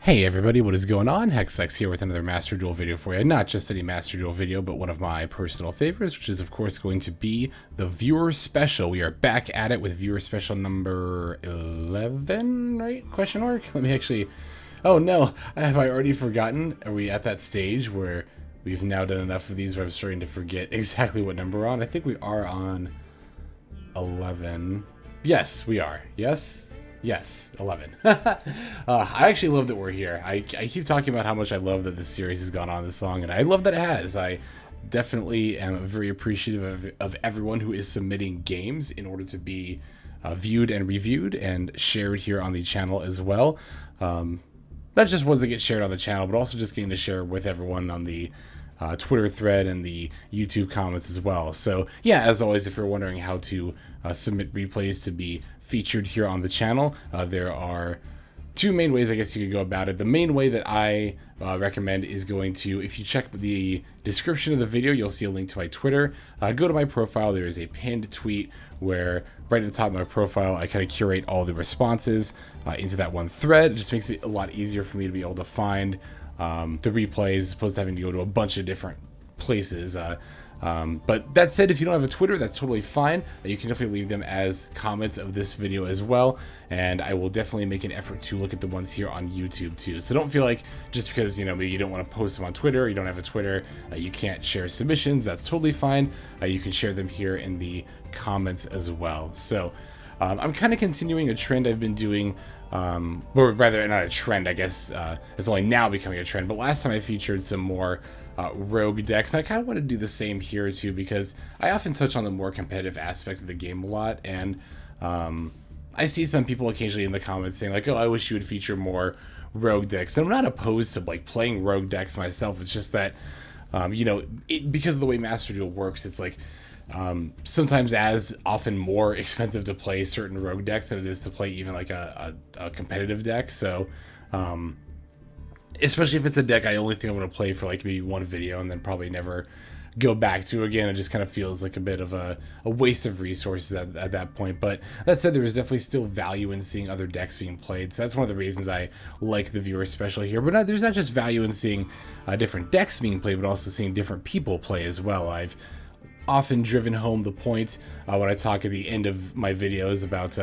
Hey everybody, what is going on? Hexx here with another Master Duel video for you. Not just any Master Duel video, but one of my personal favorites, which is of course going to be the Viewer Special. We are back at it with Viewer Special number 11, right? Question mark? Let me actually... Oh no, have I already forgotten? Are we at that stage where we've now done enough of these where I'm starting to forget exactly what number we're on? I think we are on 11. Yes, we are. Yes? Yes, 11. I actually love that we're here. I keep talking about how much I love that this series has gone on this long, and I love that it has. I definitely am very appreciative of everyone who is submitting games in order to be viewed and reviewed and shared here on the channel as well. Not just ones that get shared on the channel, but also just getting to share with everyone on the Twitter thread and the YouTube comments as well. So yeah, as always, if you're wondering how to submit replays to be featured here on the channel, there are two main ways I guess you could go about it. The main way that I recommend is going to, if you check the description of the video, you'll see a link to my Twitter. Go to my profile. There is a pinned tweet where right at the top of my profile I kind of curate all the responses into that one thread. It just makes it a lot easier for me to be able to find the replays as opposed to having to go to a bunch of different places. But that said, if you don't have a Twitter, that's totally fine. You can definitely leave them as comments of this video as well, and I will definitely make an effort to look at the ones here on YouTube too. So don't feel like just because, you know, maybe you don't want to post them on Twitter, or you don't have a Twitter, you can't share submissions. That's totally fine. You can share them here in the comments as well. So I'm kind of continuing a trend I've been doing, or rather not a trend, I guess it's only now becoming a trend, but last time I featured some more rogue decks, and I kind of want to do the same here too, because I often touch on the more competitive aspect of the game a lot, and I see some people occasionally in the comments saying like, oh, I wish you would feature more rogue decks, and I'm not opposed to like playing rogue decks myself. It's just that you know, because of the way Master Duel works, it's like sometimes as often more expensive to play certain rogue decks than it is to play even like a competitive deck. So especially if it's a deck I only think I'm going to play for like maybe one video and then probably never go back to again, it just kind of feels like a bit of a waste of resources at that point. But that said, there is definitely still value in seeing other decks being played, so that's one of the reasons I like the Viewer Special here. But there's not just value in seeing different decks being played, but also seeing different people play as well. I've often driven home the point when I talk at the end of my videos about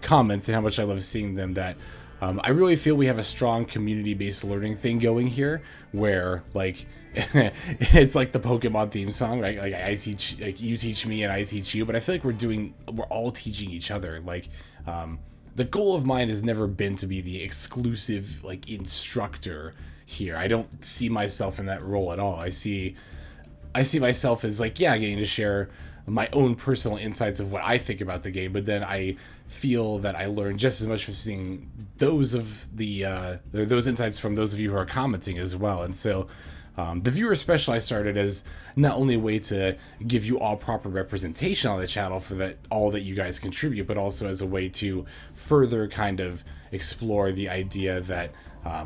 comments and how much I love seeing them, that I really feel we have a strong community-based learning thing going here, where like it's like the Pokemon theme song, right? Like I teach, like you teach me and I teach you, but I feel like we're all teaching each other. Like the goal of mine has never been to be the exclusive like instructor here. I don't see myself in that role at all. I see myself as like, yeah, getting to share my own personal insights of what I think about the game, but then I feel that I learn just as much from seeing those insights from those of you who are commenting as well. And so the Viewer Special I started as not only a way to give you all proper representation on the channel for all that you guys contribute, but also as a way to further kind of explore the idea that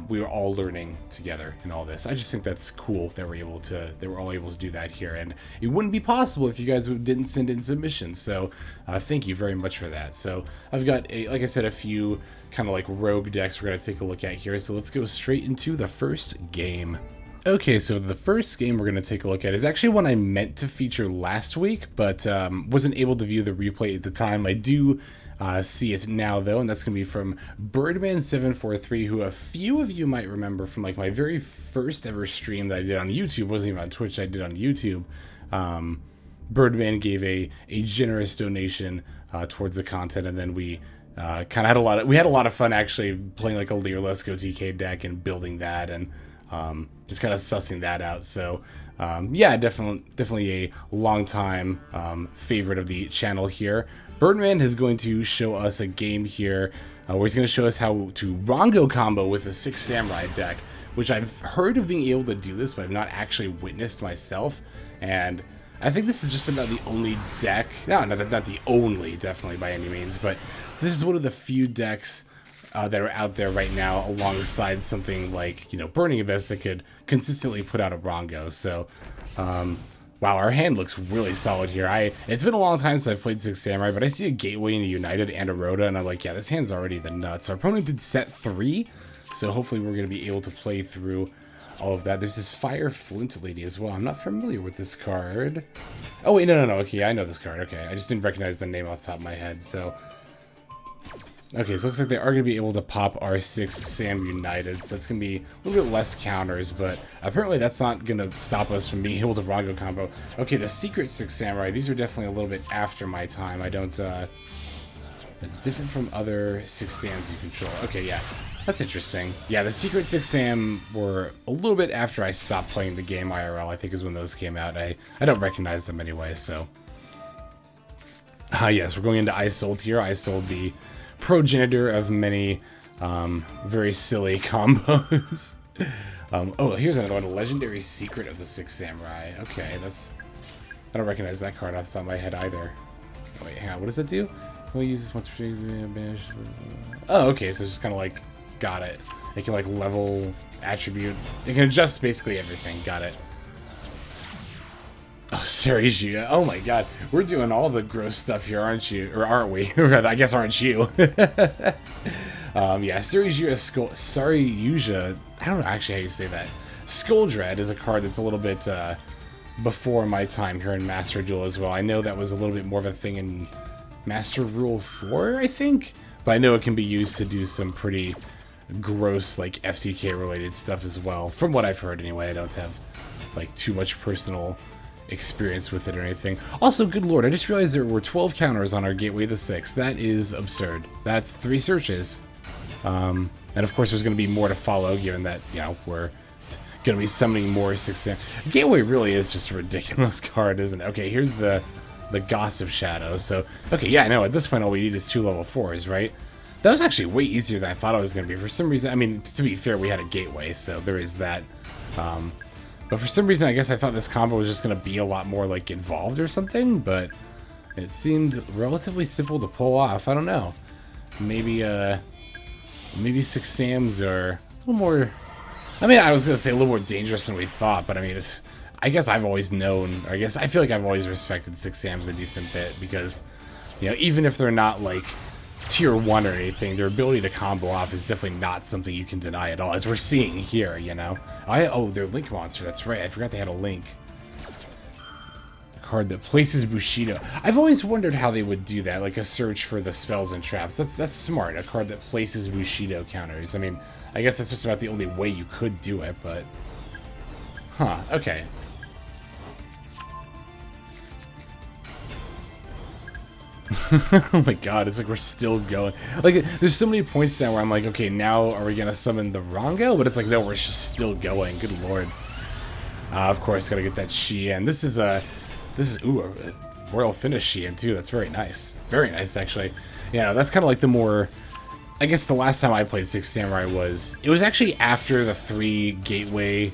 we are all learning together in all this. I just think that's cool that we're all able to do that here, and it wouldn't be possible if you guys didn't send in submissions. So thank you very much for that. So I've got like I said, a few kind of like rogue decks we're gonna take a look at here. So let's go straight into the first game. Okay, so the first game we're going to take a look at is actually one I meant to feature last week, but wasn't able to view the replay at the time. I do see it now, though, and that's going to be from Birdman743, who a few of you might remember from like my very first ever stream that I did on YouTube. It wasn't even on Twitch, I did on YouTube. Birdman gave a generous donation towards the content, and then we kind of had a lot of fun actually playing like a Leerless Go TK deck and building that, and just kind of sussing that out. So yeah, definitely a long time favorite of the channel here. Birdman is going to show us a game here where he's going to show us how to Rongo combo with a 6 Samurai deck, which I've heard of being able to do this, but I've not actually witnessed myself. And I think this is just about the only deck, not the only, definitely by any means, but this is one of the few decks that are out there right now alongside something like, you know, Burning Abyss that could consistently put out a Rongo. So wow, our hand looks really solid here. It's been a long time since I've played 6 Samurai, but I see a Gateway and a United and a Rhoda, and I'm like, yeah, this hand's already the nuts. Our opponent did set 3, So hopefully we're going to be able to play through all of that. There's this Fire Flint lady as well. I'm not familiar with this card. Oh, wait, no. Okay, I know this card. Okay, I just didn't recognize the name off the top of my head, so... Okay, so it looks like they are going to be able to pop R6 Sam United, so that's going to be a little bit less counters, but apparently that's not going to stop us from being able to Rongo combo. Okay, the Secret 6 Samurai, these are definitely a little bit after my time. I don't, it's different from other 6 Sams you control. Okay, yeah, that's interesting. Yeah, the Secret 6 Sam were a little bit after I stopped playing the game IRL, I think is when those came out. I don't recognize them anyway, so... Yes, we're going into Isold here. Isold, the progenitor of many very silly combos. Oh, here's another one. Legendary Secret of the 6 Samurai. Okay, that's... I don't recognize that card off the top of my head either. Wait, hang on. What does that do? Can we use this once per banish? Oh, okay, so it's just kind of like... Got it. It can, like, level attribute. It can adjust basically everything. Got it. Oh, Sarai. Oh my god. We're doing all the gross stuff here, aren't you? Or aren't we? I guess aren't you? Yeah, Saryuja. I don't know actually how you say that. Skull Dread is a card that's a little bit before my time here in Master Duel as well. I know that was a little bit more of a thing in Master Rule 4, I think? But I know it can be used to do some pretty gross, like, FTK-related stuff as well. From what I've heard, anyway. I don't have, like, too much personal experience with it or anything. Also, good lord, I just realized there were 12 counters on our Gateway the 6th. That is absurd. That's 3 searches. And of course there's going to be more to follow, given that, you know, we're going to be summoning more 6 Gateway really is just a ridiculous card, isn't it? Okay, here's the Gossip Shadow. So, okay, yeah, I know, at this point all we need is 2 level 4s, right? That was actually way easier than I thought it was going to be. For some reason, I mean, to be fair, we had a Gateway, so there is that. But for some reason, I guess I thought this combo was just going to be a lot more, like, involved or something, but it seemed relatively simple to pull off. I don't know. Maybe 6 Sams are a little more... I mean, I was going to say a little more dangerous than we thought, but I mean, it's... I guess I've always known, or I guess I feel like I've always respected 6 Sams a decent bit, because, you know, even if they're not, like, tier 1 or anything, their ability to combo off is definitely not something you can deny at all, as we're seeing here, you know? Oh, they're Link Monster, that's right, I forgot they had a Link. A card that places Bushido. I've always wondered how they would do that, like a search for the spells and traps. That's smart, a card that places Bushido counters. I mean, I guess that's just about the only way you could do it, but... Huh, okay. Oh my god, it's like we're still going. Like, there's so many points now where I'm like, okay, now are we gonna summon the Rongo? But it's like, no, we're just still going. Good lord. Of course, gotta get that Shien. This is a Royal Finish Shien too. That's very nice. Very nice, actually. Yeah, that's kind of like the more... I guess the last time I played 6 Samurai was... It was actually after the 3 Gateway, you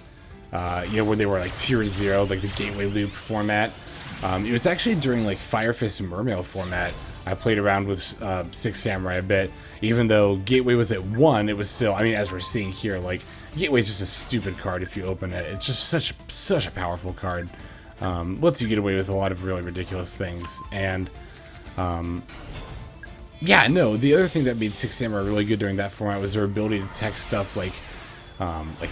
know, when they were like tier 0, like the Gateway loop format. It was actually during, like, Fire Fist Mermail format. I played around with 6 Samurai a bit. Even though Gateway was at 1, it was still... I mean, as we're seeing here, like, Gateway is just a stupid card if you open it. It's just such a powerful card. Lets you get away with a lot of really ridiculous things. And, yeah, no, the other thing that made 6 Samurai really good during that format was their ability to tech stuff like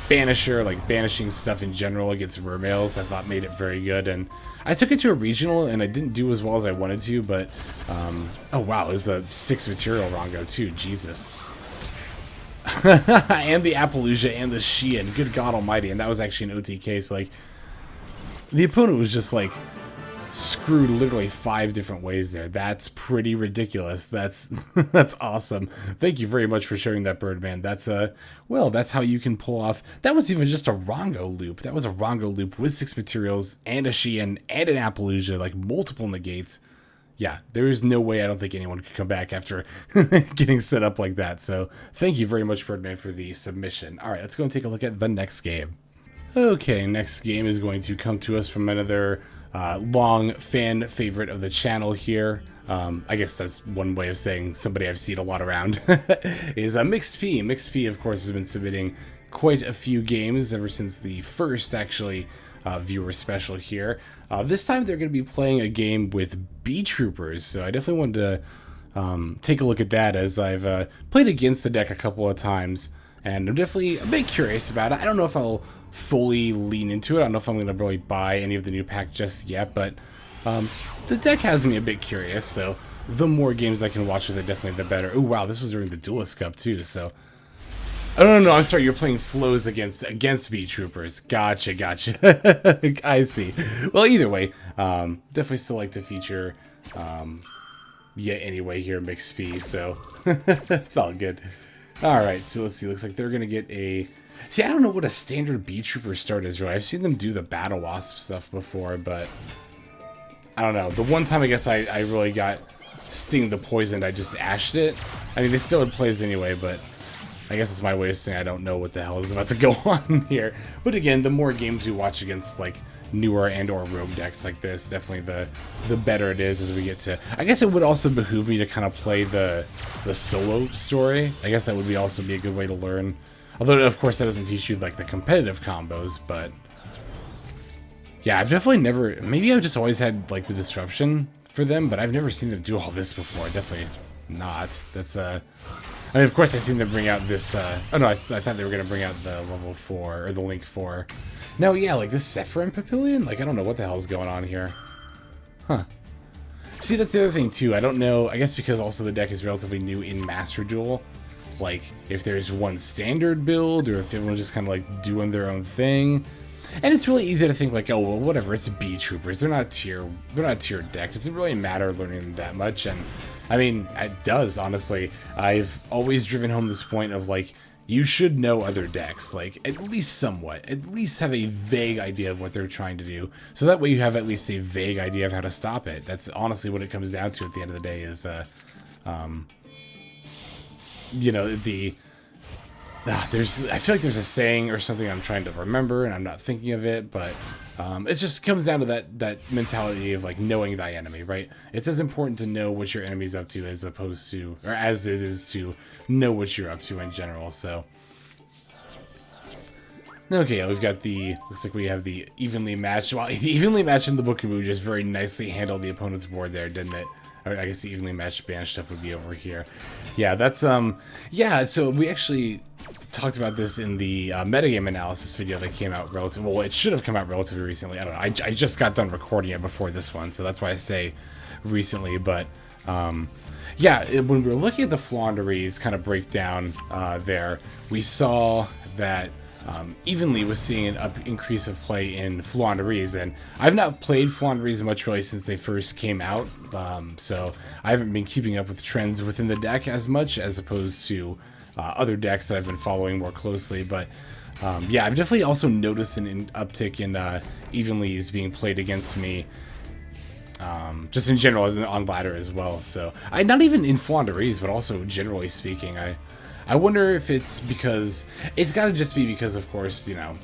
Banisher, like banishing stuff in general against mermails. I thought made it very good, and I took it to a regional, and I didn't do as well as I wanted to, but, oh wow, it was a 6 material Rongo too, Jesus. And the Appaloosa and the Shien, good god almighty, and that was actually an OTK, so like, the opponent was just like, screwed literally 5 different ways there. That's pretty ridiculous. That's that's awesome. Thank you very much for sharing that, Birdman. That's well, that's how you can pull off. That was even just a Rongo loop. That was a Rongo loop with 6 materials and a Shien and an Appaloosa, like multiple negates. Yeah, there is no way I don't think anyone could come back after getting set up like that. So thank you very much, Birdman, for the submission. All right, let's go and take a look at the next game. Okay, next game is going to come to us from another long fan favorite of the channel here. I guess that's one way of saying somebody I've seen a lot around. Is Mixed P. Mixed P, of course, has been submitting quite a few games ever since the first, actually, viewer special here. This time they're going to be playing a game with Beetroopers, so I definitely wanted to take a look at that, as I've played against the deck a couple of times. and I'm definitely a bit curious about it. I don't know if I'll fully lean into it. I don't know if I'm going to really buy any of the new pack just yet, but the deck has me a bit curious, so the more games I can watch with it, definitely the better. Oh wow, this was during the Duelist Cup too, so... Oh, no, I'm sorry, you're playing flows against Beetroopers. Gotcha. I see. Well, either way, definitely still like to feature, anyway here, Mixed P, so it's all good. Alright, so let's see, looks like they're gonna get a... See, I don't know what a standard Beetrooper start is, really. I've seen them do the Battle Wasp stuff before, but... I don't know. The one time I guess I really got Sting the Poisoned, I just ashed it. I mean, they still had plays anyway, but... I guess it's my way of saying I don't know what the hell is about to go on here. But again, the more games we watch against like newer and or rogue decks like this, definitely the better it is as we get to... I guess it would also behoove me to kind of play the solo story. I guess that would also be a good way to learn. Although, of course, that doesn't teach you like the competitive combos, but... Yeah, I've definitely never... Maybe I've just always had like the disruption for them, but I've never seen them do all this before. Definitely not. That's I mean, of course, I've seen them bring out this, oh no, I thought they were going to bring out the level 4, or the Link 4. No, yeah, like this Sephiroth Papillion? Like, I don't know what the hell's going on here. Huh. See, that's the other thing, too. I don't know, I guess because also the deck is relatively new in Master Duel. Like, if there's one standard build, or if everyone's just kind of, like, doing their own thing. And it's really easy to think, like, oh, well, whatever, it's Beetroopers. They're not a tier deck. Does it really matter learning them that much? And... I mean, it does, honestly. I've always driven home this point of, like, you should know other decks, like, at least somewhat. At least have a vague idea of what they're trying to do. So that way you have at least a vague idea of how to stop it. That's honestly what it comes down to at the end of the day is, you know, I feel like there's a saying or something I'm trying to remember and I'm not thinking of it, but it just comes down to that mentality of like knowing thy enemy, right? It's as important to know what your enemy's up to as opposed to, or as it is to know what you're up to in general, so. Okay, we've got looks like we have the evenly matched, well, evenly matched in the Bookaboo just very nicely handled the opponent's board there, didn't it? Or I guess the evenly matched banish stuff would be over here. Yeah, that's, yeah, so we actually talked about this in the metagame analysis video that came out well, it should have come out relatively recently. I don't know, I just got done recording it before this one, so that's why I say recently, but, yeah, when we were looking at the Flaunderies kind of breakdown there, we saw that Evenly was seeing an increase of play in Flaunderies, and I've not played Flaunderies much really since they first came out, so I haven't been keeping up with trends within the deck as much as opposed to other decks that I've been following more closely, but yeah, I've definitely also noticed an uptick in Evenlys being played against me, just in general on ladder as well, so not even in Flaunderies, but also generally speaking, I wonder if it's because, it's got to just be because, of course, you know,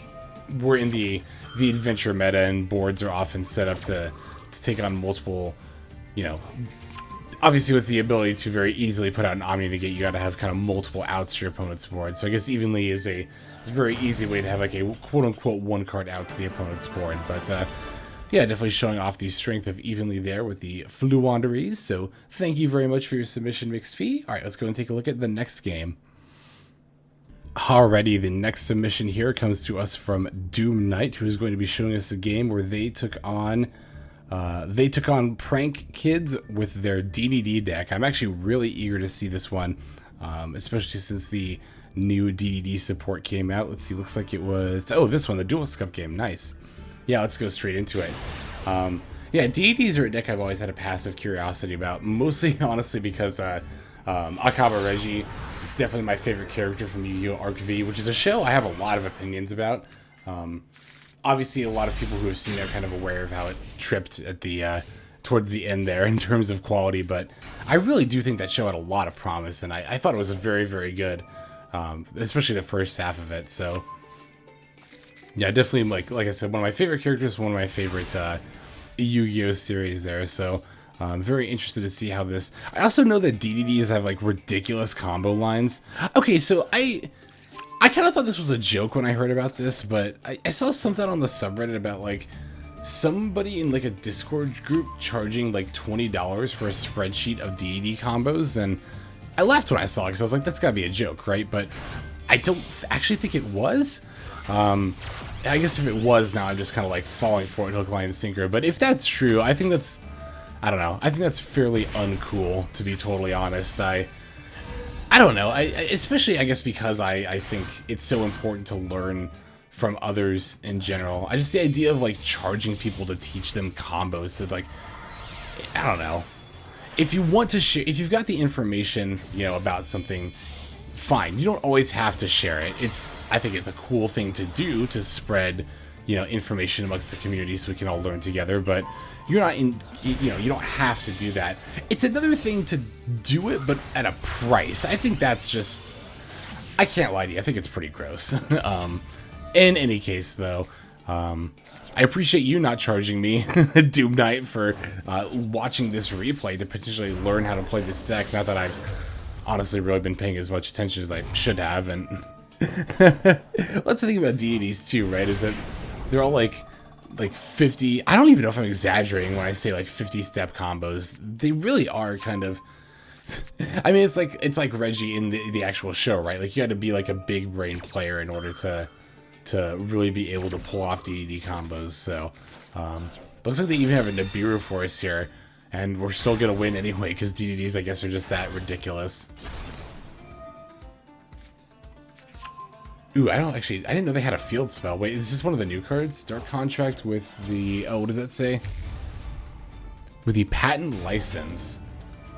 we're in the adventure meta and boards are often set up to take on multiple, you know, obviously with the ability to very easily put out an Omni Negate, you got to have kind of multiple outs to your opponent's board. So I guess Evenly is a very easy way to have like a quote-unquote one card out to the opponent's board. But yeah, definitely showing off the strength of Evenly there with the Fluanderies. So thank you very much for your submission, MixP. All right, let's go and take a look at the next game. Alrighty, the next submission here comes to us from Doom Knight, who is going to be showing us a game where they took on Prank Kids with their DDD deck. I'm actually really eager to see this one, especially since the new DDD support came out. Let's see, looks like it was, oh, this one, the Duelist Cup game, nice. Yeah, let's go straight into it. Yeah, DDDs are a deck I've always had a passive curiosity about, mostly, honestly, because Akaba Reggie is definitely my favorite character from Yu-Gi-Oh! Arc V, which is a show I have a lot of opinions about. Obviously, a lot of people who have seen it are kind of aware of how it tripped at the towards the end there in terms of quality, but I really do think that show had a lot of promise, and I thought it was a very, very good, especially the first half of it. So, yeah, definitely, like I said, one of my favorite characters, one of my favorite Yu-Gi-Oh! Series there. So, I'm very interested to see how this... I also know that DDDs have, like, ridiculous combo lines. Okay, so I kind of thought this was a joke when I heard about this, but I saw something on the subreddit about, like, somebody in, like, a Discord group charging, like, $20 for a spreadsheet of DDD combos, and I laughed when I saw it, because I was like, that's gotta be a joke, right? But I don't actually think it was. I guess if it was, now I'm just kind of like falling for it hook, line, and sinker. But if that's true, I think that's, I don't know. I think that's fairly uncool, to be totally honest. I don't know. Especially, I guess, because I think it's so important to learn from others in general. Just the idea of like charging people to teach them combos. It's like, I don't know. If you want to share, if you've got the information, you know, about something, fine. You don't always have to share it. I think it's a cool thing to do, to spread, you know, information amongst the community so we can all learn together, but you're not in, you know, you don't have to do that. It's another thing to do it, but at a price. I think that's just, I can't lie to you, I think it's pretty gross. In any case, though, I appreciate you not charging me, Doom Knight, for watching this replay to potentially learn how to play this deck. Not that I've honestly really been paying as much attention as I should have, and that's the thing about deities too, right? Is that they're all like 50. I don't even know if I'm exaggerating when I say like 50-step combos. They really are kind of. I mean, it's like Reggie in the actual show, right? Like you had to be like a big brain player in order to really be able to pull off DDD combos. So looks like they even have a Nibiru for us here, and we're still gonna win anyway because DDDs, I guess, are just that ridiculous. Ooh, I didn't know they had a field spell. Wait, is this one of the new cards? Dark Contract with the, oh, what does that say? With the patent license.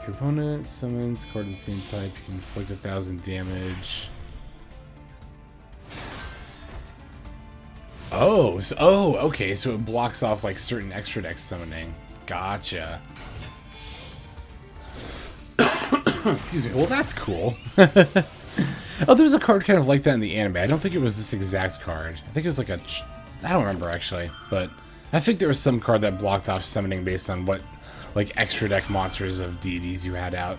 If your opponent summons a card of the same type, you can inflict 1,000 damage. Oh, okay, so it blocks off like certain extra deck summoning. Gotcha. Excuse me. Well, that's cool. Oh, there was a card kind of like that in the anime. I don't think it was this exact card. I think it was like a, I don't remember actually, but I think there was some card that blocked off summoning based on what, like, extra deck monsters of deities you had out.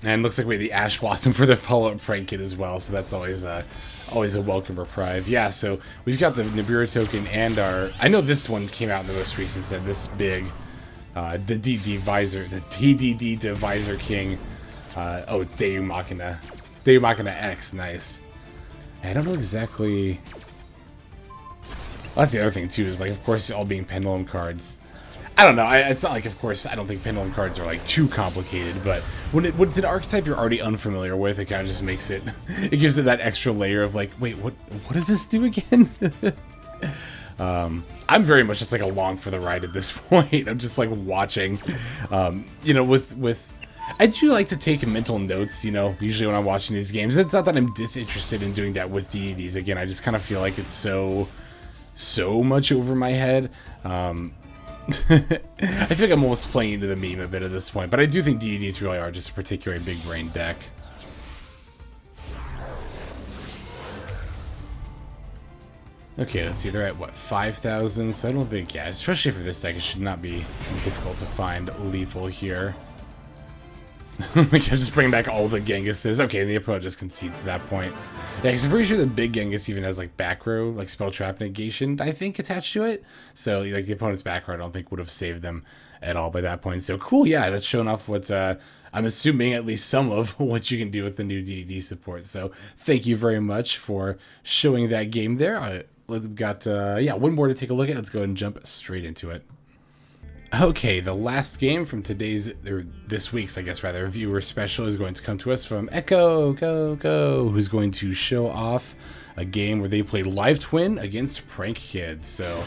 And looks like we had the Ash Blossom for the follow-up prank kit as well, so that's always a welcome reprieve. Yeah, so we've got the Nibiru token and our, I know this one came out in the most recent set, this big, the TDD Divisor King. Oh, Deu Machina X, nice. I don't know exactly. Well, that's the other thing too, is like, of course, all being pendulum cards. I don't know. It's not like, of course, I don't think pendulum cards are like too complicated, but when it's an archetype you're already unfamiliar with, it kind of just makes it. It gives it that extra layer of like, wait, what does this do again? I'm very much just like along for the ride at this point. I'm just like watching, you know, with. I do like to take mental notes, you know, usually when I'm watching these games. It's not that I'm disinterested in doing that with deities. Again, I just kind of feel like it's so much over my head. I feel like I'm almost playing into the meme a bit at this point, but I do think deities really are just a particularly big brain deck. Okay, let's see, they're at, what, 5,000? So I don't think, yeah, especially for this deck, it should not be difficult to find lethal here. We can just bring back all the Gengises. Okay, the opponent just concedes at that point. Yeah, because I'm pretty sure the big Genghis even has like back row, like spell trap negation, I think, attached to it. So like the opponent's back row, I don't think would have saved them at all by that point. So cool, yeah, that's showing off what I'm assuming at least some of what you can do with the new DDD support. So thank you very much for showing that game there. We've got yeah, one more to take a look at. Let's go ahead and jump straight into it. Okay, the last game from today's, or this week's, I guess, rather, viewer special is going to come to us from Echo, who's going to show off a game where they play Live Twin against Prank Kids. So,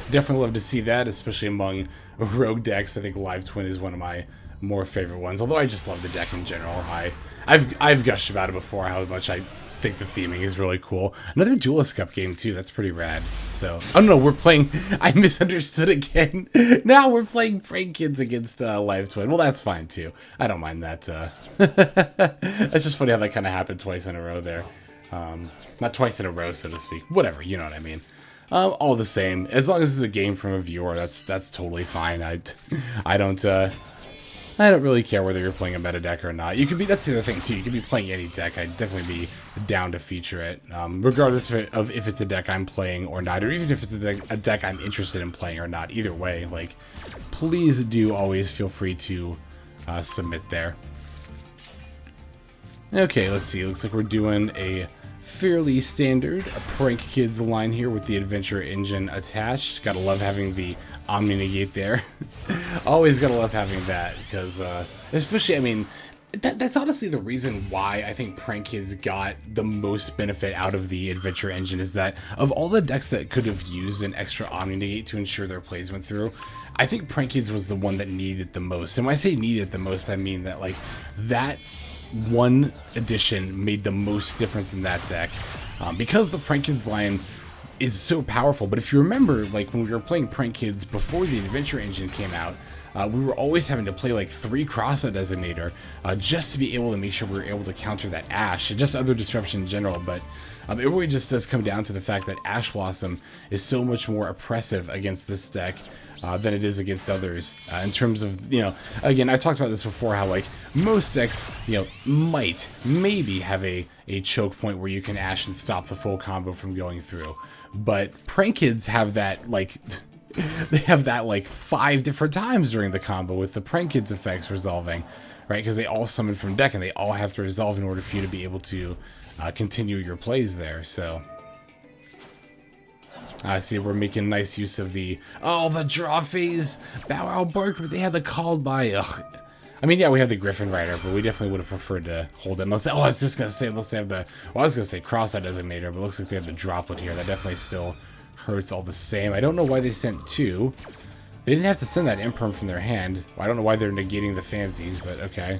definitely love to see that, especially among rogue decks. I think Live Twin is one of my more favorite ones, although I just love the deck in general. I've gushed about it before, how much I think the theming is really cool. Another Duelist Cup game too, that's pretty rad. So, oh no, we're playing, I misunderstood again. Now we're playing Prank Kids against Live Twin. Well, that's fine too. I don't mind that. It's just funny how that kind of happened twice in a row there. Not twice in a row, so to speak. Whatever, you know what I mean. All the same, as long as it's a game from a viewer, that's totally fine. I don't really care whether you're playing a meta deck or not. You could be, that's the other thing too, you could be playing any deck. I'd definitely be down to feature it, regardless of if it's a deck I'm playing or not, or even if it's a deck I'm interested in playing or not. Either way, like, please do always feel free to submit there. Okay, let's see. Looks like we're doing a fairly standard Prank Kids line here with the Adventure Engine attached. Gotta love having the Omni Negate there. Always gotta love having that, because, especially, I mean, that's honestly the reason why I think Prank Kids got the most benefit out of the Adventure Engine, is that of all the decks that could have used an extra Omni Negate to ensure their plays went through, I think Prank Kids was the one that needed it the most. And when I say needed it the most, I mean that, like, that one addition made the most difference in that deck, because the Prank Kids line is so powerful. But if you remember, like, when we were playing Prank Kids before the Adventure Engine came out, we were always having to play like 3 Cross-Out Designator just to be able to make sure we were able to counter that Ash and just other disruption in general. But it really just does come down to the fact that Ash Blossom is so much more oppressive against this deck than it is against others, in terms of, you know, again, I've talked about this before, how like most decks, you know, maybe have a choke point where you can Ash and stop the full combo from going through, but Prank Kids have that, like, they have that like 5 different times during the combo with the Prank Kids effects resolving, right? Because they all summon from deck and they all have to resolve in order for you to be able to continue your plays there. So I see we're making nice use of the draw phase. Bow Wow Bark, but they had the called by. Ugh. I mean, yeah, we have the Griffin Rider, but we definitely would have preferred to hold it. Unless, I was just gonna say, unless they have the. Well, I was gonna say Cross-Out Designator, but it looks like they have the Droplet here. That definitely still hurts all the same. I don't know why they sent 2. They didn't have to send that Imperm from their hand. Well, I don't know why they're negating the fancies, but okay.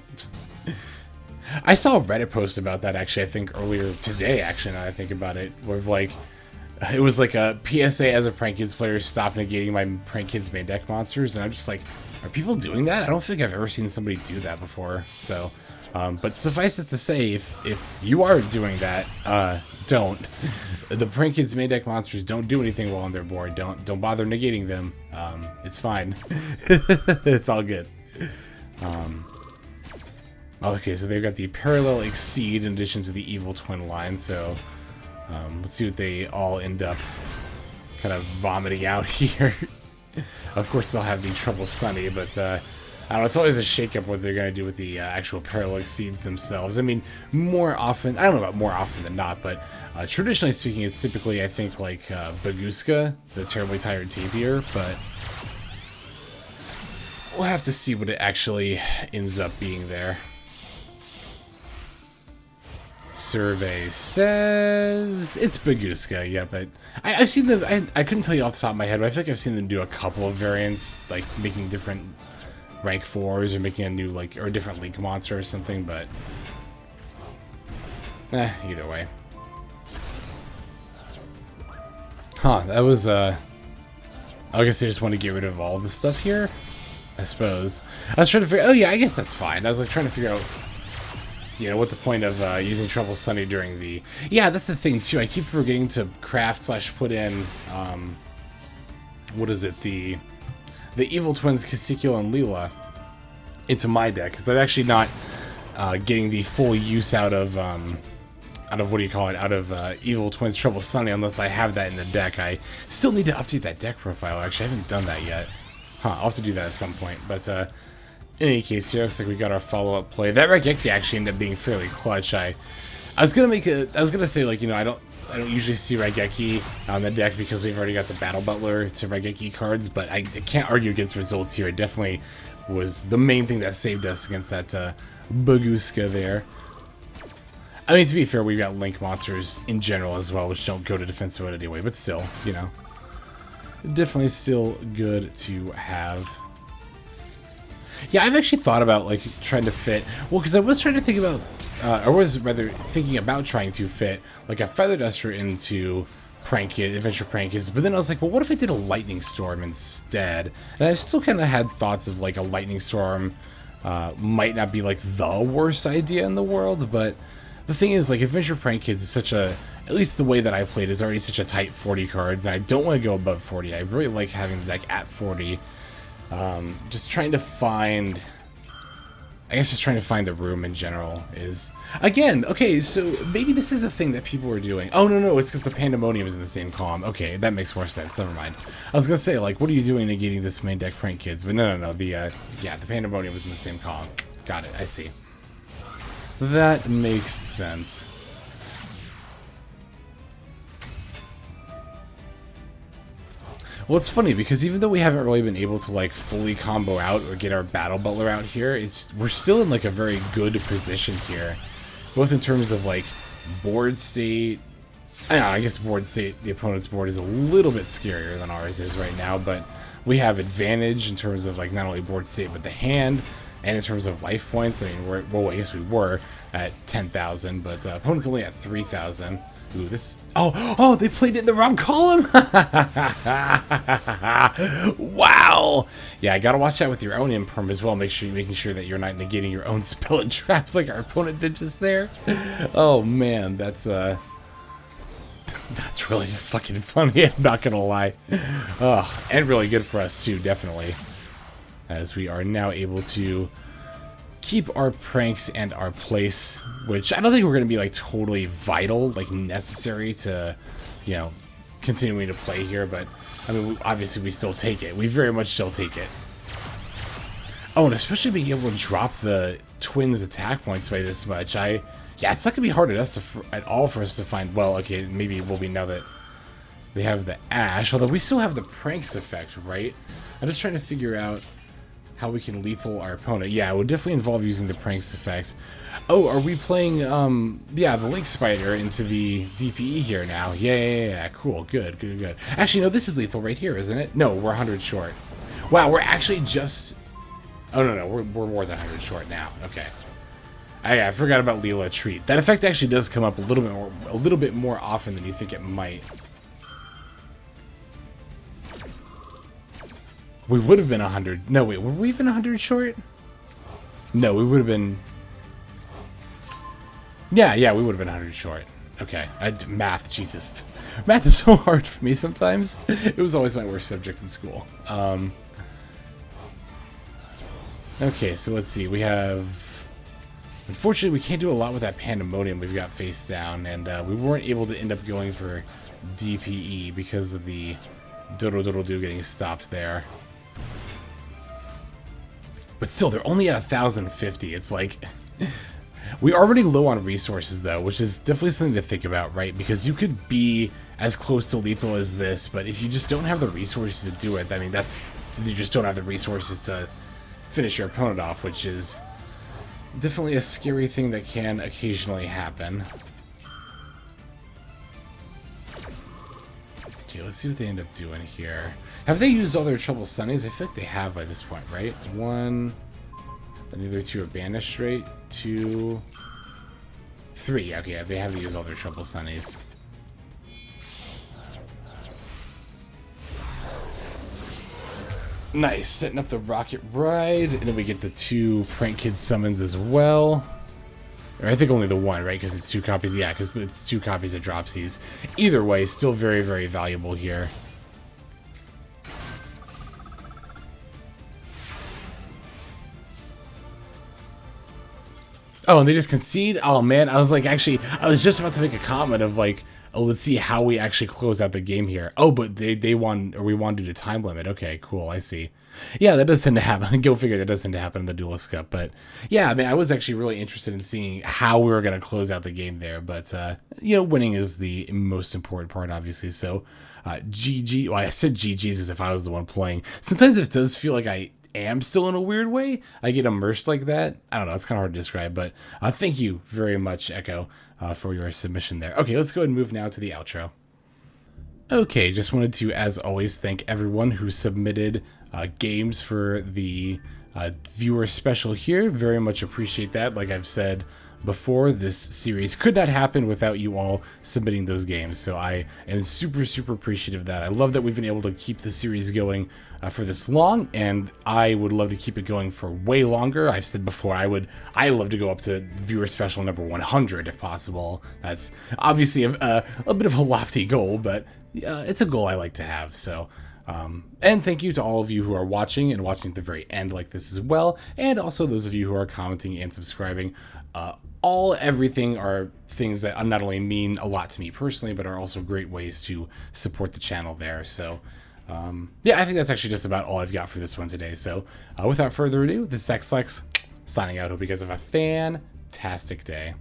I saw a Reddit post about that, actually, I think earlier today, actually, now that I think about it, where like, it was like a PSA as a Prank Kids player, stop negating my Prank Kids main deck monsters, and I'm just like, are people doing that? I don't think I've ever seen somebody do that before, so, but suffice it to say, if you are doing that, don't. The Prank Kids main deck monsters don't do anything well on their board, don't bother negating them, it's fine. It's all good. Okay, so they've got the Parallel Exceed in addition to the Evil Twin line, so let's see what they all end up kind of vomiting out here. Of course, they'll have the Trouble Sunny, but I don't know, it's always a shakeup what they're going to do with the actual Parallel Exceeds themselves. I mean, more often, I don't know about more often than not, but traditionally speaking, it's typically, I think, like Baguska, the Terribly Tired Tapir, but we'll have to see what it actually ends up being there. Survey says it's Baguska, yeah, but I've seen them, I couldn't tell you off the top of my head, but I feel like I've seen them do a couple of variants, like making different rank 4s or making a new, like, or a different Link monster or something, but either way. Huh, that was, I guess they just want to get rid of all the stuff here, I suppose. I was trying to figure, oh yeah, I guess that's fine. I was like trying to figure out, you know, what the point of using Trouble Sunny during the... Yeah, that's the thing, too. I keep forgetting to craft / put in, what is it, the Evil Twins, Cassicula, and Leela into my deck, because I'm actually not getting the full use out of what do you call it, out of Evil Twins Trouble Sunny unless I have that in the deck. I still need to update that deck profile, actually. I haven't done that yet. I'll have to do that at some point, but... in any case, here looks like we got our follow-up play. That Raigeki actually ended up being fairly clutch. I was gonna say, like, you know, I don't usually see Raigeki on the deck because we've already got the Battle Butler to Raigeki cards, but I can't argue against results here. It definitely was the main thing that saved us against that Baguska there. I mean, to be fair, we've got Link monsters in general as well, which don't go to defensive mode anyway, but still, you know, definitely still good to have. Yeah, I've actually thought about, like, trying to fit... Well, because I was trying to think about... I was rather thinking about trying to fit, like, a Feather Duster into Adventure Prank Kids, but then I was like, well, what if I did a Lightning Storm instead? And I still kind of had thoughts of, like, a Lightning Storm might not be, like, the worst idea in the world, but the thing is, like, Adventure Prank Kids is such a... At least the way that I played is already such a tight 40 cards, and I don't want to go above 40. I really like having the deck at 40. Just trying to find... I guess just trying to find the room in general is... Again, okay, so maybe this is a thing that people are doing. Oh, no, it's because the Pandemonium is in the same column. Okay, that makes more sense. Never mind. I was gonna say, like, what are you doing negating this main deck Prank Kids? But no, the Pandemonium was in the same column. Got it, I see. That makes sense. Well, it's funny because even though we haven't really been able to like fully combo out or get our battle butler out here, we're still in like a very good position here, both in terms of like board state. I don't know, I guess board state, the opponent's board is a little bit scarier than ours is right now, but we have advantage in terms of like not only board state but the hand, and in terms of life points. I mean, well, I guess we were at 10,000, but opponent's only at 3,000. Ooh, this... Oh, they played it in the wrong column! Wow! Yeah, I gotta watch that with your own imperm as well. Make sure you're making sure that you're not negating your own spell and traps like our opponent did just there. Oh, man, that's really fucking funny, I'm not gonna lie. Oh, and really good for us, too, definitely. As we are now able to keep our pranks and our place, which I don't think we're going to be like totally vital, like necessary to, you know, continuing to play here, but I mean, obviously we still take it. We very much still take it. Oh, and especially being able to drop the twins attack points by this much, yeah, it's not going to be hard at all for us to find, well, okay, maybe it will be now that they have the Ash, although we still have the pranks effect, right? I'm just trying to figure out how we can lethal our opponent. Yeah, it would definitely involve using the pranks effect. Oh, are we playing, yeah, the Link Spider into the DPE here now? Yeah, cool, good. Actually, no, this is lethal right here, isn't it? No, we're 100 short. Wow, we're actually just... Oh, no, we're more than 100 short now. Okay. I forgot about Leela Treat. That effect actually does come up a little bit more often than you think it might. We would have been 100. No, wait, were we even 100 short? No, we would have been... Yeah, we would have been 100 short. Okay, math, Jesus. Math is so hard for me sometimes. It was always my worst subject in school. Okay, so let's see. We have... Unfortunately, we can't do a lot with that Pandemonium we've got face down, and we weren't able to end up going for DPE because of the Doodle-Doodle-Doo getting stopped there. But still, they're only at 1,050. It's like... We are already low on resources, though, which is definitely something to think about, right? Because you could be as close to lethal as this, but if you just don't have the resources to do it, I mean, you just don't have the resources to finish your opponent off, which is definitely a scary thing that can occasionally happen. Okay, let's see what they end up doing here. Have they used all their Trouble Sunnies? I feel like they have by this point, right? One, and the other two are banished straight. 2, 3. Okay, yeah, they have used all their Trouble Sunnies. Nice, setting up the Rocket Ride, and then we get the 2 Prank Kid summons as well. Or I think only the 1, right? Because it's 2 copies. Yeah, because it's 2 copies of Dropsies. Either way, still very, very valuable here. Oh, and they just concede? Oh, man. I was like, actually, I was just about to make a comment of like, oh, let's see how we actually close out the game here. Oh, but they won, or we won due to time limit. Okay, cool. I see. Yeah, that does tend to happen. Go figure, that does tend to happen in the Duelist Cup. But yeah, I mean, I was actually really interested in seeing how we were going to close out the game there. But, you know, winning is the most important part, obviously. So, GG. Well, I said GG's as if I was the one playing. Sometimes it does feel like I am still in a weird way. I get immersed like that. I don't know. It's kind of hard to describe, but thank you very much, Echo, for your submission there. Okay, let's go ahead and move now to the outro. Okay, just wanted to, as always, thank everyone who submitted games for the viewer special here. Very much appreciate that. Like I've said before, this series could not happen without you all submitting those games, so I am super appreciative of that. I love that we've been able to keep the series going for this long, and I would love to keep it going for way longer. I've said before, I love to go up to viewer special number 100 if possible. That's obviously a bit of a lofty goal, but it's a goal I like to have. So and thank you to all of you who are watching and watching at the very end like this as well, and also those of you who are commenting and subscribing. Everything are things that not only mean a lot to me personally, but are also great ways to support the channel there. So yeah, I think that's actually just about all I've got for this one today. So without further ado, this is XLex signing out. Hope you guys have a fantastic fantastic day.